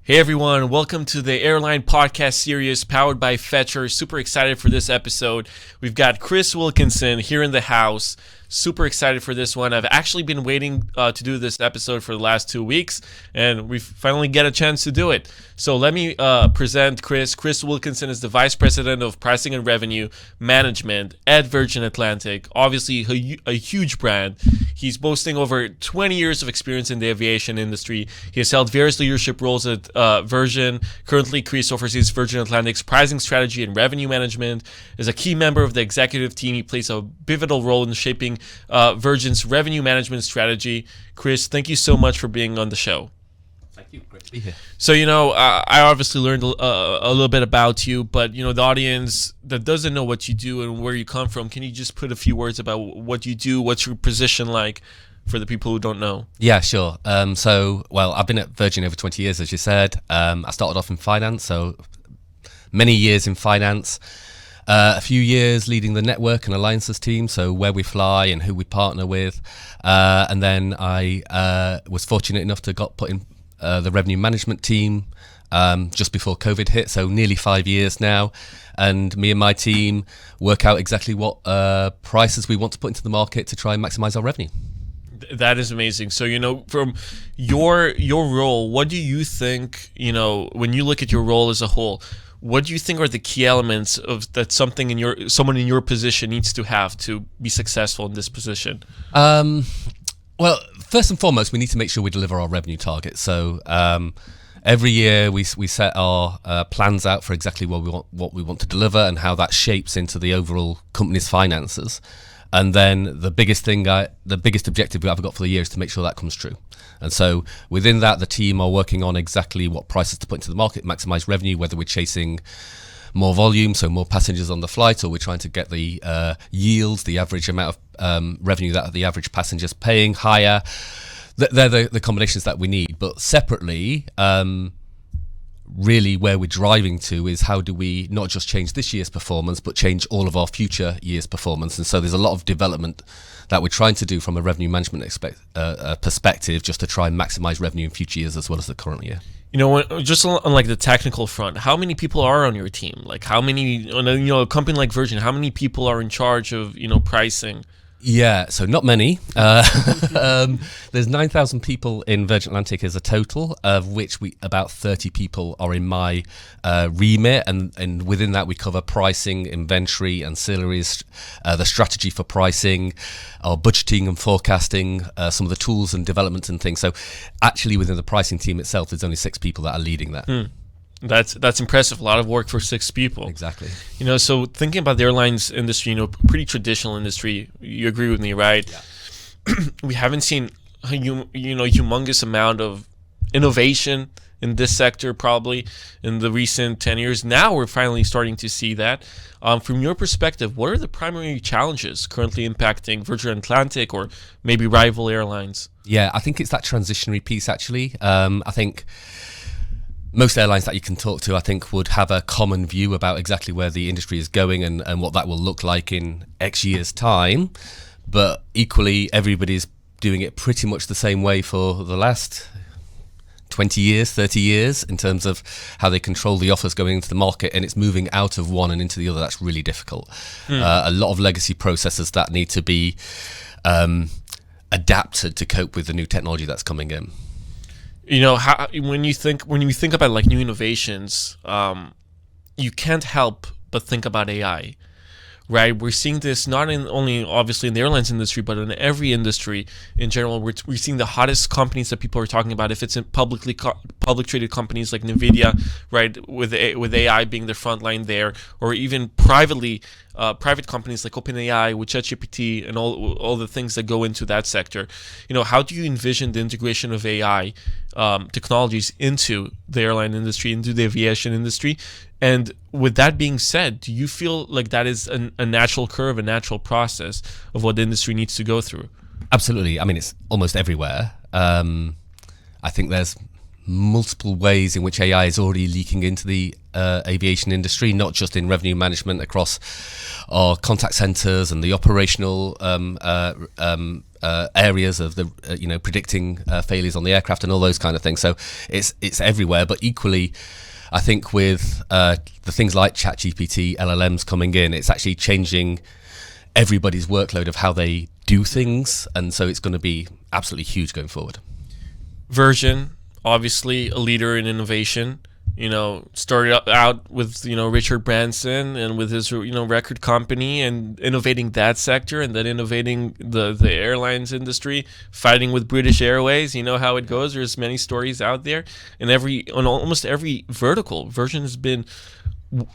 Hey everyone, welcome to the Airline podcast series powered by Fetcherr. Super excited for this episode. We've got Chris Wilkinson here in the house. Super excited for this one. I've actually been waiting to do this episode for the last 2 weeks, and we finally get a chance to do it. So let me present Chris. Chris Wilkinson is the Vice President of Pricing and Revenue Management at Virgin Atlantic. Obviously a huge brand. He's boasting over 20 years of experience in the aviation industry. He has held various leadership roles at Virgin. Currently, Chris oversees Virgin Atlantic's pricing strategy and revenue management. As a key member of the executive team, he plays a pivotal role in shaping Virgin's revenue management strategy. Chris, thank you so much for being on the show. Thank you. Great to be here. So, I obviously learned a little bit about you, but, the audience that doesn't know what you do and where you come from, can you just put a few words about what you do, what's your position like for the people who don't know? Yeah, sure. I've been at Virgin over 20 years, as you said. I started off in finance, so many years in finance. A few years leading the network and alliances team, so where we fly and who we partner with. And then I was fortunate enough to got put in the revenue management team just before COVID hit, so nearly 5 years now. And me and my team work out exactly what prices we want to put into the market to try and maximize our revenue. That is amazing. So, from your role, what do you think, when you look at your role as a whole, what do you think are the key elements of that someone in your position needs to have to be successful in this position? Well, first and foremost, we need to make sure we deliver our revenue targets. So every year we set our plans out for exactly what we want to deliver and how that shapes into the overall company's finances. And then the biggest objective I've got for the year is to make sure that comes true. And so within that, the team are working on exactly what prices to put into the market, maximize revenue, whether we're chasing more volume, so more passengers on the flight, or we're trying to get the yields, the average amount of revenue that the average passenger's paying higher. They're the combinations that we need. But separately, really where we're driving to is how do we not just change this year's performance, but change all of our future years' performance. And so there's a lot of development that we're trying to do from a revenue management perspective, just to try and maximize revenue in future years as well as the current year. Just on like the technical front, how many people are on your team? Like how many, a company like Virgin, how many people are in charge of, pricing? Yeah, so not many. There's 9,000 people in Virgin Atlantic as a total, of which about 30 people are in my remit, and within that we cover pricing, inventory, ancillaries, the strategy for pricing, our budgeting and forecasting, some of the tools and development and things. So actually within the pricing team itself, there's only 6 people that are leading that. That's impressive. A lot of work for 6 people. Exactly. So thinking about the airlines industry, pretty traditional industry. You agree with me, right? Yeah. We haven't seen humongous amount of innovation in this sector probably in the recent 10 years. Now we're finally starting to see that. From your perspective, what are the primary challenges currently impacting Virgin Atlantic or maybe rival airlines? Yeah, I think it's that transitionary piece actually. I think most airlines that you can talk to, I think, would have a common view about exactly where the industry is going and what that will look like in X years' time. But equally, everybody's doing it pretty much the same way for the last 20 years, 30 years, in terms of how they control the offers going into the market, and it's moving out of one and into the other. That's really difficult. A lot of legacy processes that need to be adapted to cope with the new technology that's coming in. When you think about like new innovations, you can't help but think about AI, right? We're seeing this not only obviously in the airlines industry, but in every industry in general. We're seeing the hottest companies that people are talking about. If it's in public traded companies like Nvidia, right, with AI being the front line there, or even private companies like OpenAI with ChatGPT and all the things that go into that sector. How do you envision the integration of AI technologies into the airline industry, into the aviation industry? And with that being said, do you feel like that is a natural curve, a natural process of what the industry needs to go through? Absolutely. I mean, it's almost everywhere. I think there's multiple ways in which AI is already leaking into the aviation industry, not just in revenue management across our contact centers and the operational areas of the predicting failures on the aircraft and all those kind of things. So it's everywhere. But equally, I think with the things like ChatGPT, LLMs coming in, it's actually changing everybody's workload of how they do things, and so it's going to be absolutely huge going forward. Virgin, obviously a leader in innovation. Started out with Richard Branson and with his record company and innovating that sector, and then innovating the airlines industry, fighting with British Airways. You know how it goes. There's many stories out there, and on almost every vertical, Virgin has been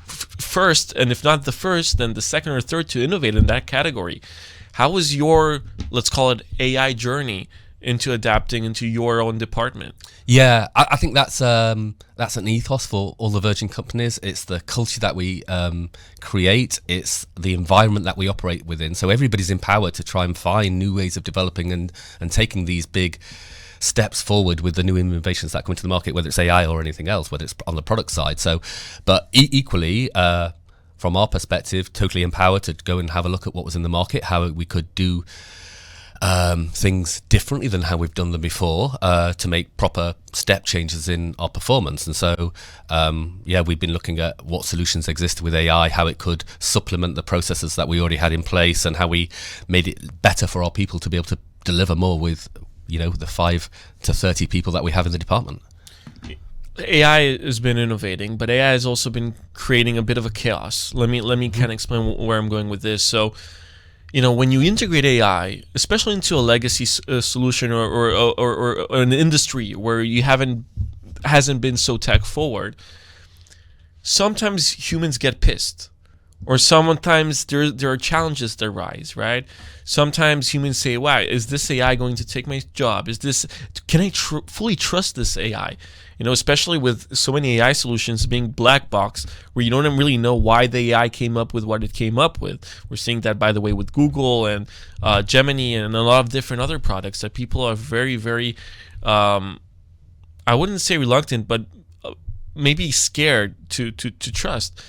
first, and if not the first, then the second or third to innovate in that category. How was your, let's call it, AI journey into adapting into your own department? Yeah, I think that's an ethos for all the Virgin companies. It's the culture that we create. It's the environment that we operate within. So everybody's empowered to try and find new ways of developing and taking these big steps forward with the new innovations that come into the market, whether it's AI or anything else, whether it's on the product side. So, but equally, from our perspective, totally empowered to go and have a look at what was in the market, how we could do things differently than how we've done them before, to make proper step changes in our performance. And so, we've been looking at what solutions exist with AI, how it could supplement the processes that we already had in place, and how we made it better for our people to be able to deliver more with, the 5 to 30 people that we have in the department. AI has been innovating, but AI has also been creating a bit of a chaos. Let me kind of explain where I'm going with this. So, when you integrate AI, especially into a legacy solution or an industry where you hasn't been so tech forward, sometimes humans get pissed, or sometimes there are challenges that arise, right? Sometimes humans say, "Wow, is this AI going to take my job? Can I fully trust this AI?" Especially with so many AI solutions being black box, where you don't really know why the AI came up with what it came up with. We're seeing that, by the way, with Google and Gemini and a lot of different other products that people are very, very, I wouldn't say reluctant, but maybe scared to trust.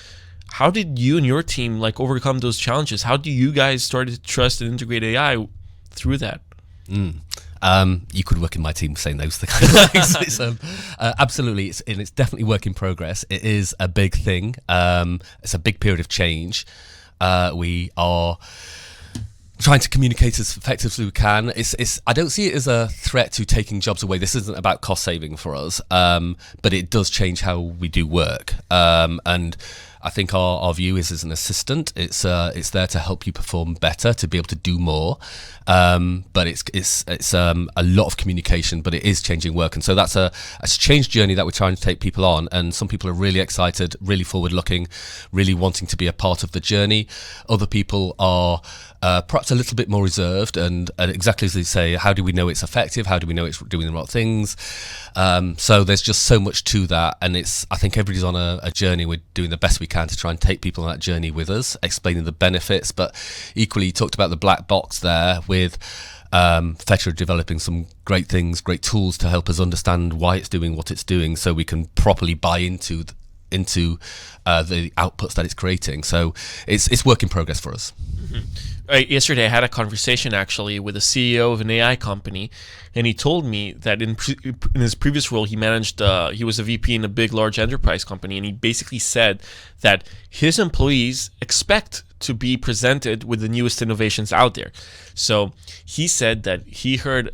How did you and your team overcome those challenges? How do you guys start to trust and integrate AI through that? You could work in my team saying those things. It's, absolutely, it's definitely work in progress. It is a big thing. It's a big period of change. We are trying to communicate as effectively as we can. I don't see it as a threat to taking jobs away. This isn't about cost saving for us, but it does change how we do work. And I think our view is as an assistant, it's there to help you perform better, to be able to do more. But it's a lot of communication, but it is changing work, and so that's a change journey that we're trying to take people on. And some people are really excited, really forward looking, really wanting to be a part of the journey. Other people are perhaps a little bit more reserved, and exactly as they say, how do we know it's effective? How do we know it's doing the right things? So there's just so much to that, and I think everybody's on a journey. We're doing the best we can to try and take people on that journey with us, explaining the benefits. But equally, you talked about the black box there with Fetcherr developing some great things, great tools to help us understand why it's doing what it's doing, so we can properly buy into the outputs that it's creating. So it's work in progress for us. Mm-hmm. Yesterday I had a conversation actually with a CEO of an AI company, and he told me that in his previous role he was a VP in a big large enterprise company, and he basically said that his employees expect to be presented with the newest innovations out there. So he said that he heard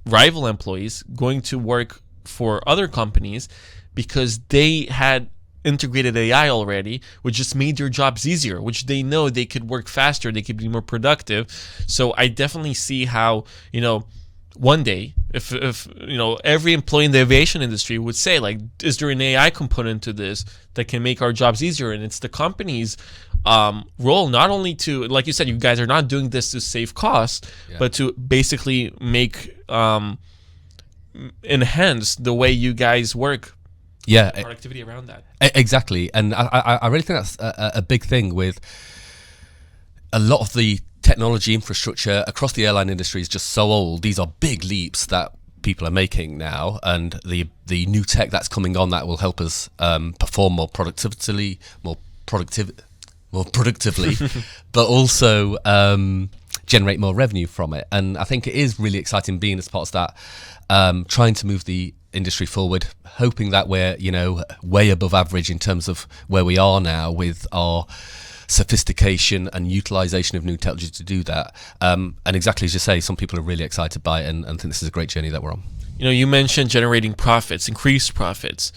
rival employees going to work for other companies because they had integrated AI already, which just made their jobs easier, which they know they could work faster, they could be more productive. So I definitely see how, one day, if every employee in the aviation industry would say, is there an AI component to this that can make our jobs easier? And it's the company's role not only to, like you said, you guys are not doing this to save costs, but to basically make enhance the way you guys work. Yeah, productivity around that. Exactly. And I really think that's a big thing with a lot of the technology infrastructure across the airline industry is just so old. These are big leaps that people are making now, and the new tech that's coming on that will help us perform more productively, but also generate more revenue from it. And I think it is really exciting being as part of that, trying to move the industry forward, hoping that we're, way above average in terms of where we are now with our sophistication and utilization of new technology to do that. And exactly as you say, some people are really excited by it and think this is a great journey that we're on. You mentioned generating profits, increased profits.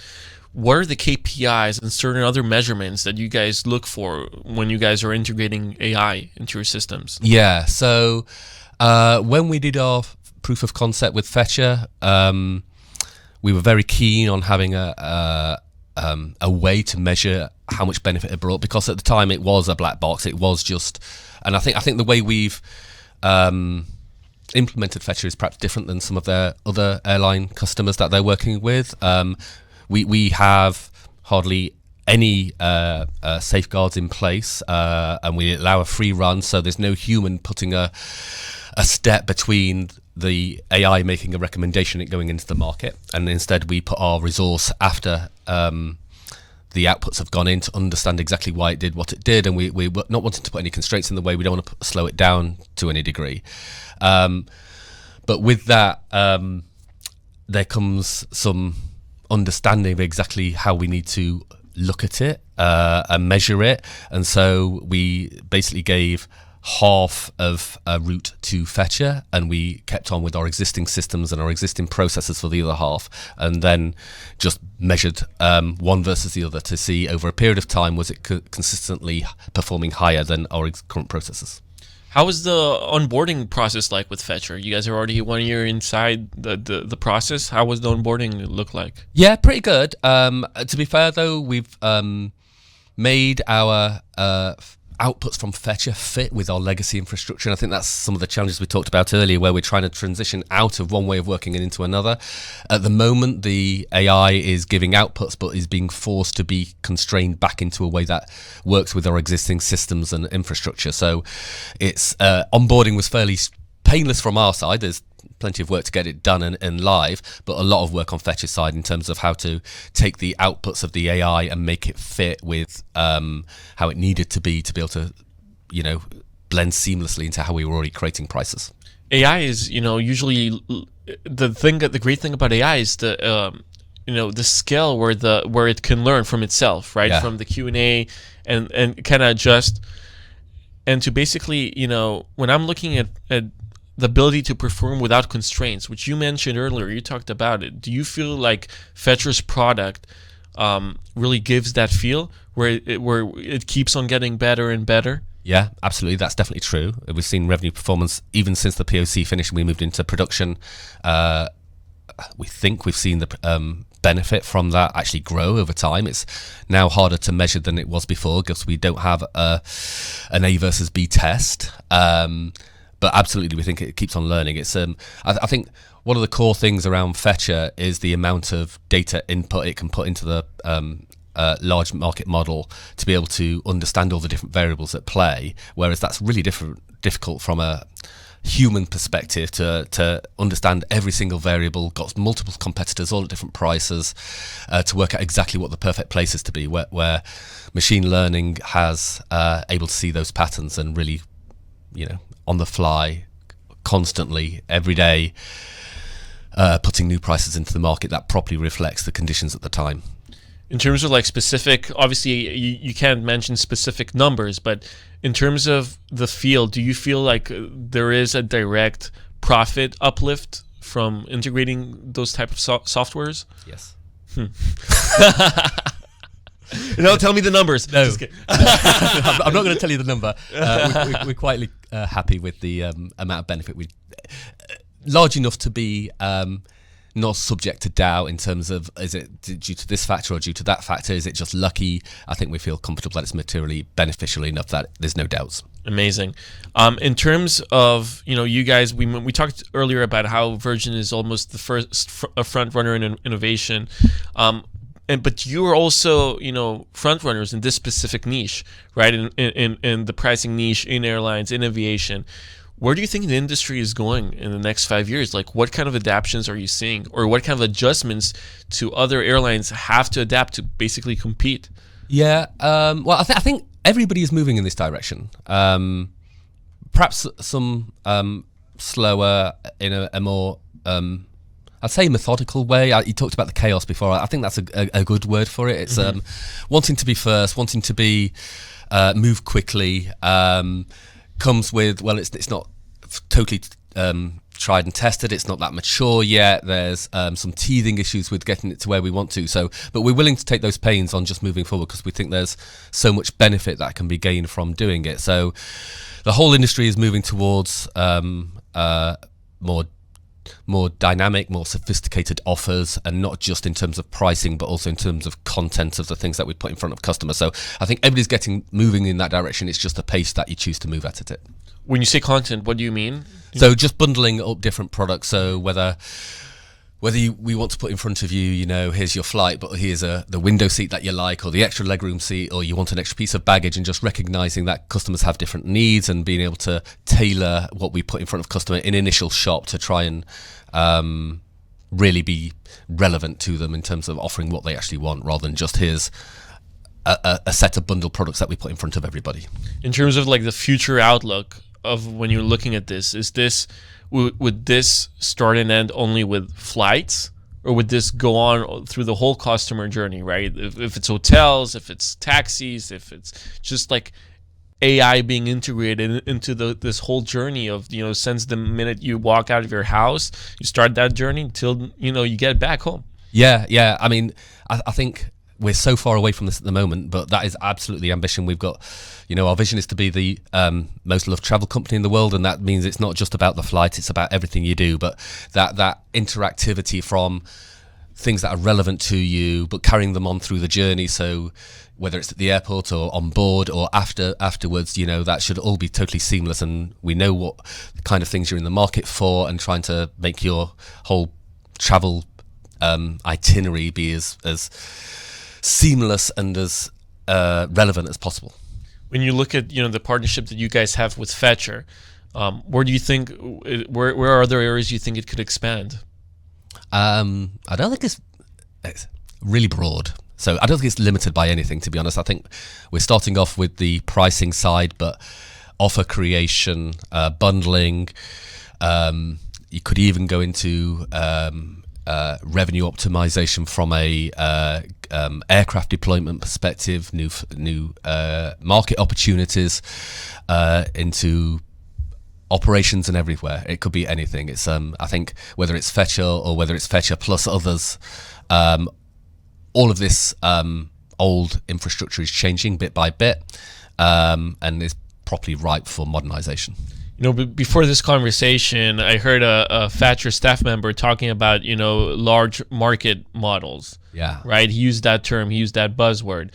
What are the KPIs and certain other measurements that you guys look for when you guys are integrating AI into your systems? Yeah, so when we did our proof of concept with Fetcherr, we were very keen on having a way to measure how much benefit it brought, because at the time it was a black box. It was just, and I think the way we've implemented Fetcherr is perhaps different than some of their other airline customers that they're working with. We have hardly any safeguards in place, and we allow a free run, so there's no human putting a step between the AI making a recommendation and going into the market, and instead we put our resource after the outputs have gone in to understand exactly why it did what it did, and we're not wanting to put any constraints in the way. We don't want to slow it down to any degree. But with that, there comes some understanding of exactly how we need to look at it and measure it. And so we basically gave half of a route to Fetcherr, and we kept on with our existing systems and our existing processes for the other half, and then just measured one versus the other to see over a period of time, was it consistently performing higher than our current processes. How was the onboarding process like with Fetcherr? You guys are already 1 year inside the process. How was the onboarding look like? Yeah, pretty good. To be fair, though, we've made our outputs from Fetcherr fit with our legacy infrastructure, and I think that's some of the challenges we talked about earlier, where we're trying to transition out of one way of working and into another. At the moment, the AI is giving outputs, but is being forced to be constrained back into a way that works with our existing systems and infrastructure. So it's onboarding was fairly painless from our side. There's plenty of work to get it done and live, but a lot of work on Fetcherr's side in terms of how to take the outputs of the AI and make it fit with how it needed to be able to, blend seamlessly into how we were already creating prices. AI is, usually the great thing about AI is the scale where it can learn from itself, right? Yeah. From the Q&A and kind of adjust, and to basically, when I'm looking at the ability to perform without constraints, which you mentioned earlier, you talked about it. Do you feel like Fetcherr's product really gives that feel where it keeps on getting better and better? Yeah, absolutely. That's definitely true. We've seen revenue performance even since the POC finished and we moved into production. We think we've seen the benefit from that actually grow over time. It's now harder to measure than it was before because we don't have an A versus B test. But absolutely, we think it keeps on learning. It's I think one of the core things around Fetcherr is the amount of data input it can put into the large market model to be able to understand all the different variables at play, whereas that's really difficult from a human perspective to understand every single variable, got multiple competitors all at different prices, to work out exactly what the perfect place is to be, where machine learning has able to see those patterns and really, on the fly, constantly, every day, putting new prices into the market that properly reflects the conditions at the time. In terms of like specific, obviously you can't mention specific numbers, but in terms of the field, do you feel like there is a direct profit uplift from integrating those type of softwares? Yes. No, tell me the numbers. No, I'm not going to tell you the number. We're quite happy with the amount of benefit large enough to be not subject to doubt in terms of, is it due to this factor or due to that factor? Is it just lucky? I think we feel comfortable that it's materially beneficial enough that there's no doubts. Amazing. In terms of, you guys, we talked earlier about how Virgin is almost the first front runner in innovation. But you are also, front runners in this specific niche, right? In the pricing niche, in airlines, in aviation. Where do you think the industry is going in the next 5 years? Like, what kind of adaptations are you seeing, or what kind of adjustments to other airlines have to adapt to basically compete? Yeah, well, I think everybody is moving in this direction. perhaps some slower in a more I'd say methodical way. You talked about the chaos before. I think that's a good word for it. It's wanting to be first, wanting to be move quickly. Comes with, well, it's not totally tried and tested. It's not that mature yet. There's some teething issues with getting it to where we want to. So, but we're willing to take those pains on just moving forward because we think there's so much benefit that can be gained from doing it. So, the whole industry is moving towards more dynamic, more sophisticated offers, and not just in terms of pricing, but also in terms of content of the things that we put in front of customers. So I think everybody's moving in that direction. It's just the pace that you choose to move at it. When you say content, what do you mean? So just bundling up different products. So whether we want to put in front of you, here's your flight, but here's the window seat that you like, or the extra legroom seat, or you want an extra piece of baggage, and just recognizing that customers have different needs and being able to tailor what we put in front of customer in initial shop to try and really be relevant to them in terms of offering what they actually want, rather than just here's a set of bundled products that we put in front of everybody. In terms of like the future outlook of when you're looking at this, would this start and end only with flights, or would this go on through the whole customer journey, right? If it's hotels, if it's taxis, if it's just like AI being integrated into this whole journey of, since the minute you walk out of your house, you start that journey until, you get back home. Yeah. I mean, I think we're so far away from this at the moment, but that is absolutely the ambition we've got. Our vision is to be the most loved travel company in the world, and that means it's not just about the flight, it's about everything you do, but that interactivity from things that are relevant to you, but carrying them on through the journey. So whether it's at the airport or on board or afterwards, that should all be totally seamless, and we know what kind of things you're in the market for, and trying to make your whole travel itinerary be as seamless and as relevant as possible. When you look at the partnership that you guys have with Fetcherr, where do you think where are there areas you think it could expand? I don't think it's really broad. So I don't think it's limited by anything, to be honest. I think we're starting off with the pricing side, but offer creation, bundling. You could even go into revenue optimization from a aircraft deployment perspective, new market opportunities into operations and everywhere. It could be anything. It's I think whether it's Fetcherr or whether it's Fetcherr plus others, all of this old infrastructure is changing bit by bit, and is properly ripe for modernization. Before this conversation, I heard a Fetcherr staff member talking about, large market models. Yeah. Right? He used that term. He used that buzzword.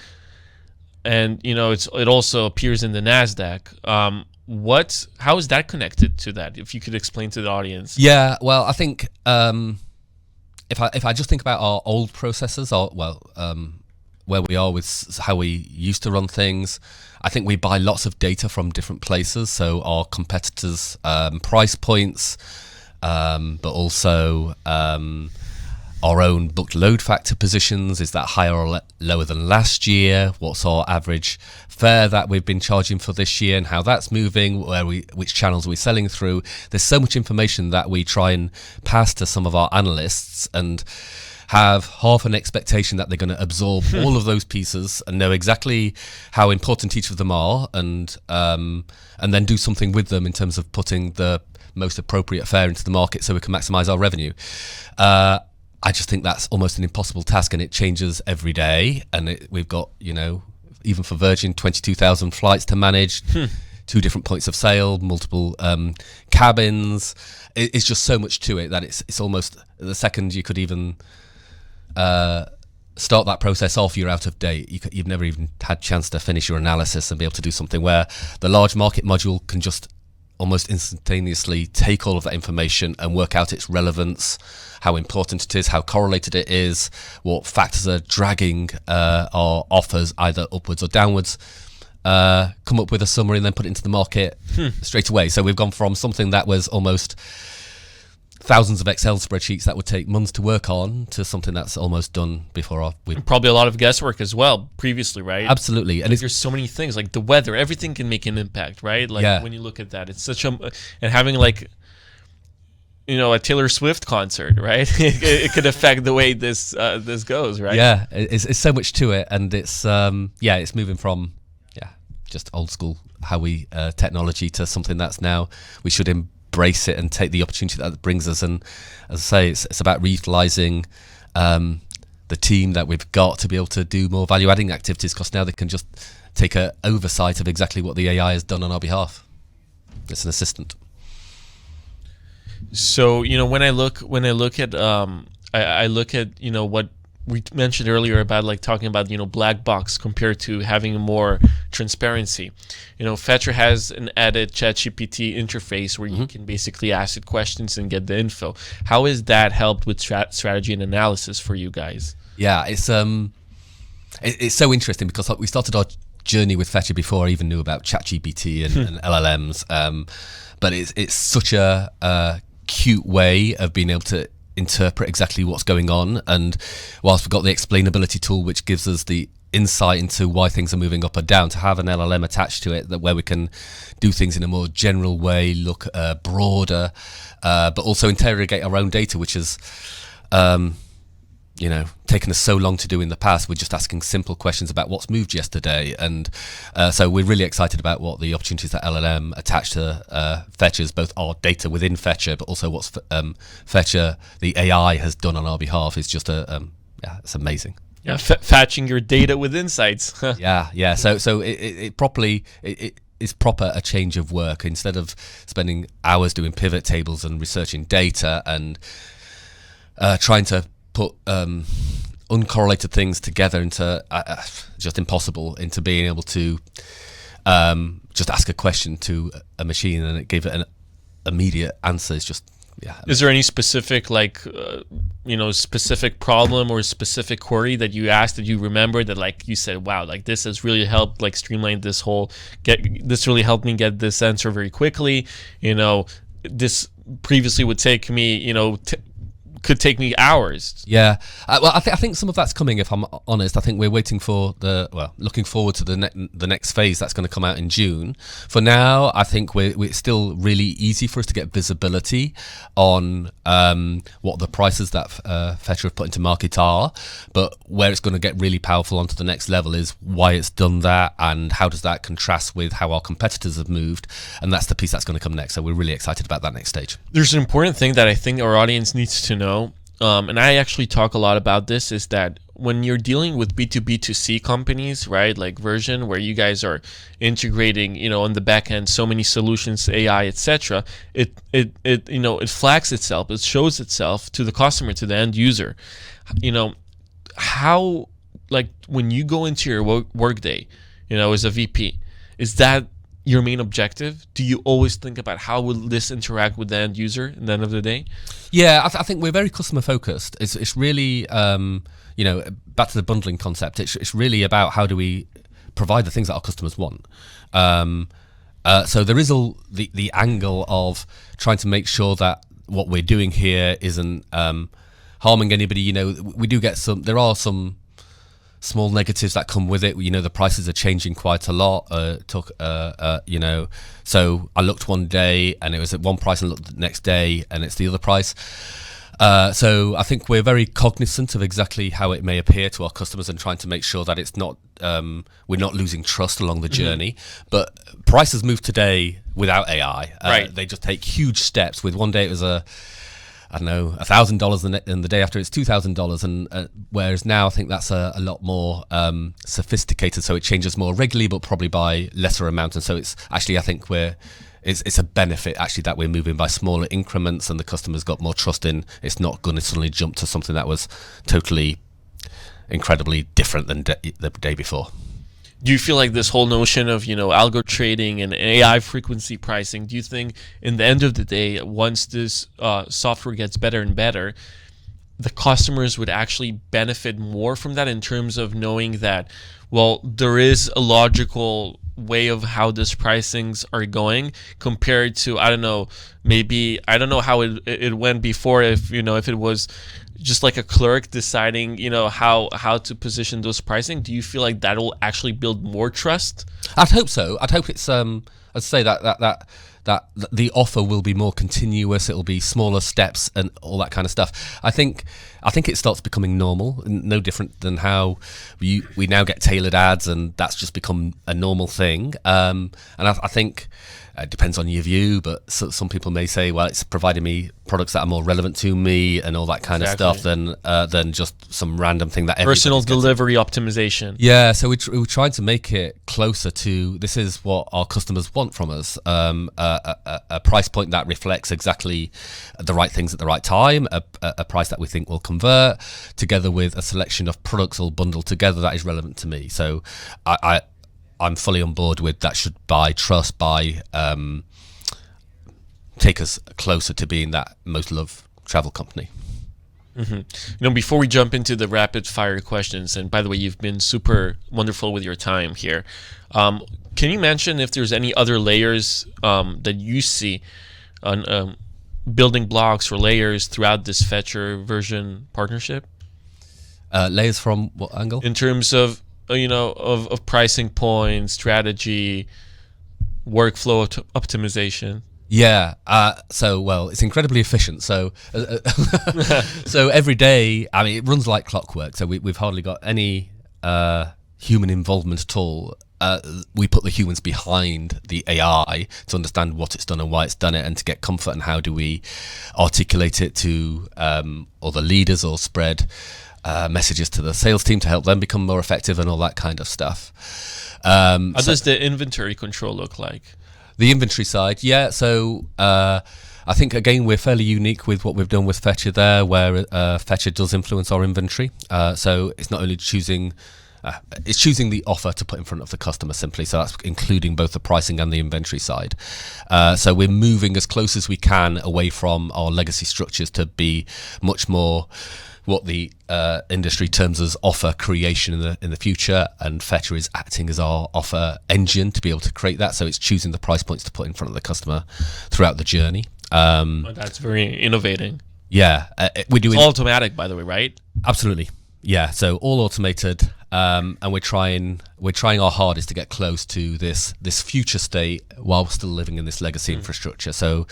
And, it also appears in the NASDAQ. How is that connected to that? If you could explain to the audience. Yeah, well, I think if I just think about our old processes, where we are with how we used to run things, I think we buy lots of data from different places. So our competitors' price points, but also our own booked load factor positions. Is that higher or lower than last year? What's our average fare that we've been charging for this year, and how that's moving? Which channels are we selling through? There's so much information that we try and pass to some of our analysts, and have half an expectation that they're going to absorb all of those pieces and know exactly how important each of them are, and then do something with them in terms of putting the most appropriate fare into the market so we can maximize our revenue. I just think that's almost an impossible task, and it changes every day. And we've got, even for Virgin, 22,000 flights to manage, 2 different points of sale, multiple cabins. It's just so much to it that it's almost the second you could even start that process off, you're out of date. You've never even had a chance to finish your analysis and be able to do something, where the large market module can just almost instantaneously take all of that information and work out its relevance, how important it is, how correlated it is, what factors are dragging our offers either upwards or downwards, come up with a summary and then put it into the market straight away. So we've gone from something that was almost thousands of Excel spreadsheets that would take months to work on to something that's almost done before we Probably a lot of guesswork as well previously, right? Absolutely. And there's so many things like the weather, everything can make an impact, right? Like Yeah. when you look at that, it's such a, and having like, a Taylor Swift concert, right? it could affect the way this goes, right? Yeah, it's so much to it, and it's it's moving from just old school how we technology to something that's now we should embrace it and take the opportunity that it brings us. And as I say, it's about reutilizing the team that we've got to be able to do more value adding activities, because now they can just take a oversight of exactly what the AI has done on our behalf. It's an assistant. So when I look at I look at what we mentioned earlier about like talking about black box compared to having more transparency. Fetcherr has an added ChatGPT interface where you can basically ask it questions and get the info. How has that helped with strategy and analysis for you guys? Yeah, it's so interesting because we started our journey with Fetcherr before I even knew about ChatGPT and LLMs, but it's such a cute way of being able to interpret exactly what's going on. And whilst we've got the explainability tool, which gives us the insight into why things are moving up or down, to have an LLM attached to it where we can do things in a more general way, look broader, but also interrogate our own data, which is taken us so long to do in the past. We're just asking simple questions about what's moved yesterday, and so we're really excited about what the opportunities that LLM attached to Fetcherr's, both our data within Fetcherr, but also what's Fetcherr, the AI, has done on our behalf is just it's amazing. Yeah, fetching your data with insights. yeah. So it properly is proper a change of work. Instead of spending hours doing pivot tables and researching data and trying to put uncorrelated things together into just impossible, into being able to just ask a question to a machine and it gave it an immediate answer. Is just Is there any specific specific problem or specific query that you asked that you remember that like you said, wow, like this has really helped like streamline this whole this really helped me get this answer very quickly. This previously would take me could take me hours. Yeah, well, I think some of that's coming. If I'm honest, I think we're waiting for looking forward to the next phase that's going to come out in June. For now, I think it's still really easy for us to get visibility on what the prices that Fetcherr have put into market are, but where it's going to get really powerful onto the next level is why it's done that and how does that contrast with how our competitors have moved, and that's the piece that's going to come next. So we're really excited about that next stage. There's an important thing that I think our audience needs to know. And I actually talk a lot about this, is that when you're dealing with B2B2C companies, right, like Version, where you guys are integrating, on the back end, so many solutions, AI, etc., it flags itself, it shows itself to the customer, to the end user. How, like, when you go into your workday, as a VP, is that your main objective? Do you always think about how will this interact with the end user at the end of the day? Yeah, I think we're very customer focused. It's really back to the bundling concept. It's really about how do we provide the things that our customers want. So there is the angle of trying to make sure that what we're doing here isn't harming anybody. We do get there are some small negatives that come with it. The prices are changing quite a lot. So I looked one day and it was at one price, and looked the next day and it's the other price. So I think we're very cognizant of exactly how it may appear to our customers and trying to make sure that it's not we're not losing trust along the journey. But prices move today without AI. Right. They just take huge steps. With one day it was $1,000, and the day after it's $2,000, and whereas now I think that's a lot more sophisticated. So it changes more regularly, but probably by lesser amount. And so it's actually, I think it's a benefit actually that we're moving by smaller increments, and the customer's got more trust in. It's not going to suddenly jump to something that was totally incredibly different than the day before. Do you feel like this whole notion of, algo trading and AI frequency pricing, do you think in the end of the day, once this software gets better and better, the customers would actually benefit more from that in terms of knowing that, well, there is a logical way of how this pricings are going compared to, I don't know, maybe, I don't know how it went before, if it was just like a clerk deciding, how to position those pricing. Do you feel like that will actually build more trust? I'd hope so. I'd hope it's I'd say that the offer will be more continuous. It'll be smaller steps and all that kind of stuff. I think it starts becoming normal, no different than how we now get tailored ads, and that's just become a normal thing. And I think it depends on your view, but some people may say, well, it's providing me products that are more relevant to me and all that kind of stuff than just some random thing that personal delivery optimization. Yeah, so we tried to make it closer to, this is what our customers want from us, a price point that reflects exactly the right things at the right time, a price that we think will convert, together with a selection of products all bundled together that is relevant to me. So I'm fully on board with that. Should take us closer to being that most loved travel company. Mm-hmm. Before we jump into the rapid fire questions, and by the way, you've been super wonderful with your time here. Can you mention if there's any other layers that you see on building blocks or layers throughout this Fetcherr version partnership? Layers from what angle? In terms of of pricing points, strategy, workflow optimization. Yeah. It's incredibly efficient. So, so every day, I mean, it runs like clockwork. So we've hardly got any human involvement at all. We put the humans behind the AI to understand what it's done and why it's done it, and to get comfort and how do we articulate it to other leaders or spread messages to the sales team to help them become more effective and all that kind of stuff. How does the inventory control look like? The inventory side, yeah. So I think, again, we're fairly unique with what we've done with Fetcherr there, where Fetcherr does influence our inventory. So it's not only choosing the offer to put in front of the customer simply. So that's including both the pricing and the inventory side. So we're moving as close as we can away from our legacy structures to be much more what the industry terms as offer creation in the future, and Fetcherr is acting as our offer engine to be able to create that. So it's choosing the price points to put in front of the customer throughout the journey. That's very innovating. Yeah, we're doing all automatic, by the way, right? Absolutely. Yeah, so all automated, and we're trying our hardest to get close to this future state while we're still living in this legacy infrastructure. So,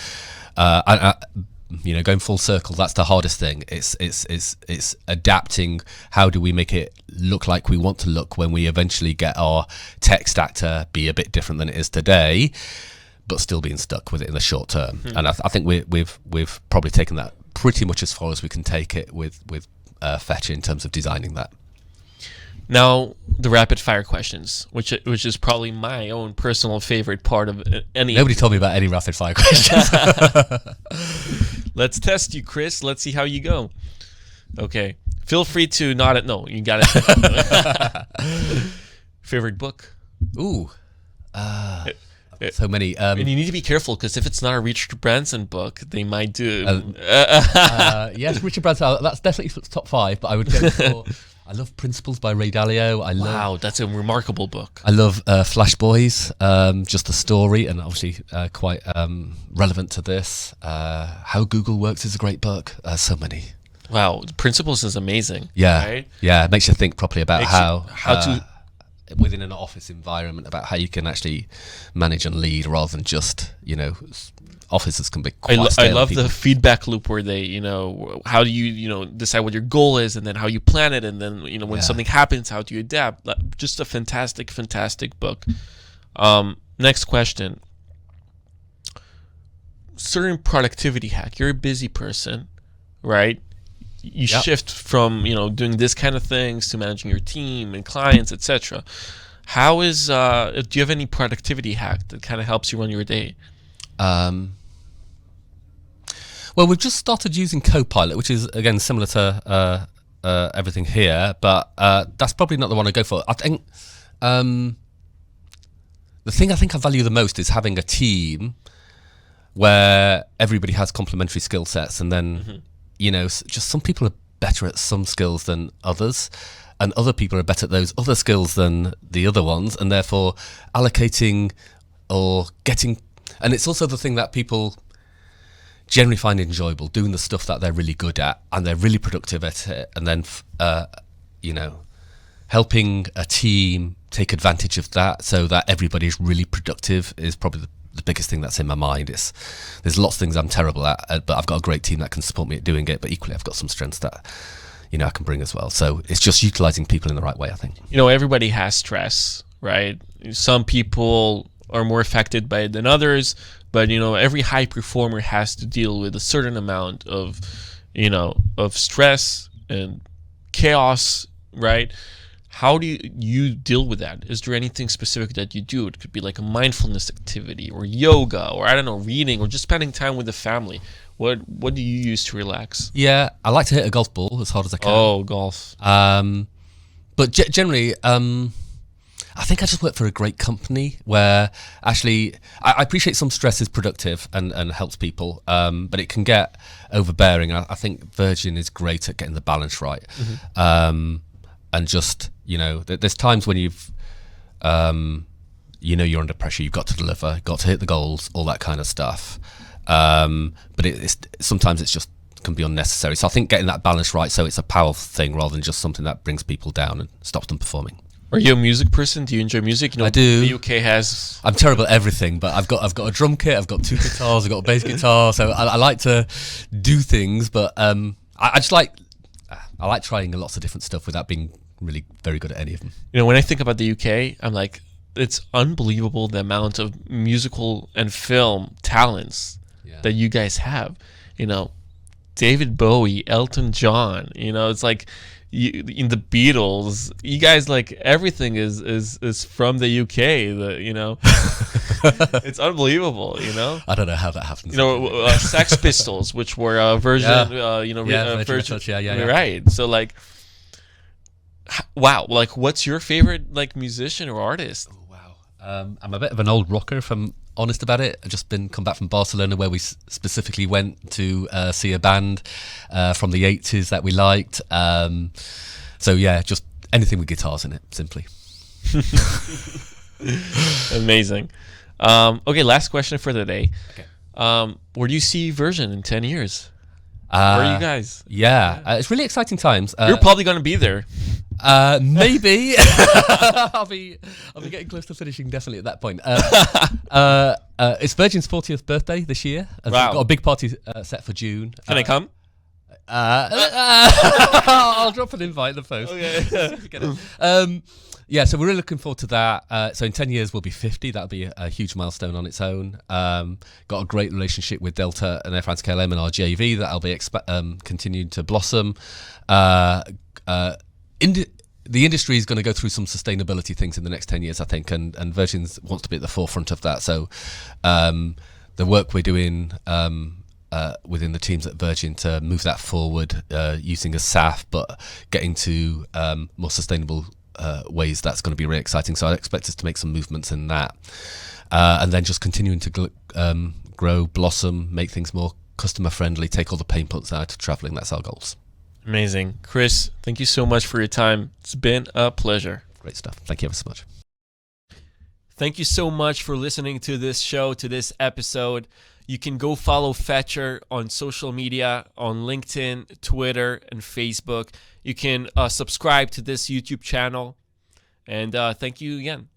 going full circle, that's the hardest thing. It's adapting. How do we make it look like we want to look when we eventually get our tech stack to be a bit different than it is today, but still being stuck with it in the short term? And I think we've probably taken that pretty much as far as we can take it with Fetcherr in terms of designing that. Now, the rapid fire questions, which is probably my own personal favorite part of any. Nobody told me about any rapid fire questions. Let's test you, Chris. Let's see how you go. Okay. Feel free to nod it. No, you got it. Favorite book? Ooh. So many. And you need to be careful, because if it's not a Richard Branson book, they might do. Yes, Richard Branson. That's definitely top 5. But I would go for. I love Principles by Ray Dalio. Wow, that's a remarkable book. I love Flash Boys, just a story, and obviously quite relevant to this. How Google Works is a great book. So many. Wow, Principles is amazing. Yeah, right? Yeah, it makes you think properly about how to within an office environment, about how you can actually manage and lead rather than just offices can be quite I love the feedback loop where they, how do you, decide what your goal is, and then how you plan it, and then, when something happens, how do you adapt? Just a fantastic, fantastic book. Next question. Certain productivity hack. You're a busy person, right? You shift from, doing this kind of things to managing your team and clients, etc. How is, do you have any productivity hack that kind of helps you run your day? Well, we've just started using Copilot, which is, again, similar to everything here, but that's probably not the one I go for. I think the thing I think I value the most is having a team where everybody has complementary skill sets, and then, just some people are better at some skills than others, and other people are better at those other skills than the other ones, and therefore allocating or getting. And it's also the thing that people generally find enjoyable, doing the stuff that they're really good at and they're really productive at it, and then helping a team take advantage of that so that everybody's really productive is probably the biggest thing that's in my mind. There's lots of things I'm terrible at, but I've got a great team that can support me at doing it, but equally I've got some strengths that I can bring as well. So it's just utilizing people in the right way, I think. Everybody has stress, right? Some people are more affected by it than others, but every high performer has to deal with a certain amount of stress and chaos, right? How do you deal with that? Is there anything specific that you do? It could be like a mindfulness activity or yoga or, I don't know, reading or just spending time with the family. What do you use to relax? Yeah, I like to hit a golf ball as hard as I can. Oh, golf. But generally, I think I just work for a great company where actually I appreciate some stress is productive and helps people, but it can get overbearing. I think Virgin is great at getting the balance right. And just, there's times when you've, you're under pressure, you've got to deliver, got to hit the goals, all that kind of stuff. But sometimes it's just can be unnecessary. So I think getting that balance right so it's a powerful thing rather than just something that brings people down and stops them performing. Are you a music person? Do you enjoy music? I do. The UK has... I'm terrible at everything, but I've got a drum kit, I've got 2 guitars, I've got a bass guitar, so I like to do things, but I just like trying lots of different stuff without being really very good at any of them. When I think about the UK, I'm like, it's unbelievable the amount of musical and film talents that you guys have. David Bowie, Elton John, it's like in the Beatles, you guys, like, everything is from the UK. It's unbelievable. I don't know how that happens. Sex Pistols, which were a version, Virgin, right? So, like, wow, like, what's your favorite, like, musician or artist? Oh, wow, I'm a bit of an old rocker, if I'm honest about it. I've just come back from Barcelona, where we specifically went to see a band from the 80s that we liked. So yeah, just anything with guitars in it, simply. Amazing. Okay, last question for the day. Okay. Where do you see Virgin in 10 years? Where are you guys? It's really exciting times. You're probably going to be there. Maybe. I'll be getting close to finishing definitely at that point. It's Virgin's 40th birthday this year, and so we've got a big party set for June. Can I come? I'll drop an invite in the post. Okay. So we're really looking forward to that. So in 10 years we'll be 50. That'll be a huge milestone on its own. Got a great relationship with Delta and Air France KLM and our JV that'll be continuing to blossom. The industry is going to go through some sustainability things in the next 10 years, I think, and Virgin wants to be at the forefront of that. So the work we're doing within the teams at Virgin to move that forward, using a SAF, but getting to more sustainable ways, that's going to be really exciting. So I expect us to make some movements in that. And then just continuing to grow, blossom, make things more customer friendly, take all the pain points out of traveling. That's our goals. Amazing. Chris, thank you so much for your time. It's been a pleasure. Great stuff. Thank you ever so much. Thank you so much for listening to this show, to this episode. You can go follow Fetcherr on social media, on LinkedIn, Twitter, and Facebook. You can subscribe to this YouTube channel. And thank you again.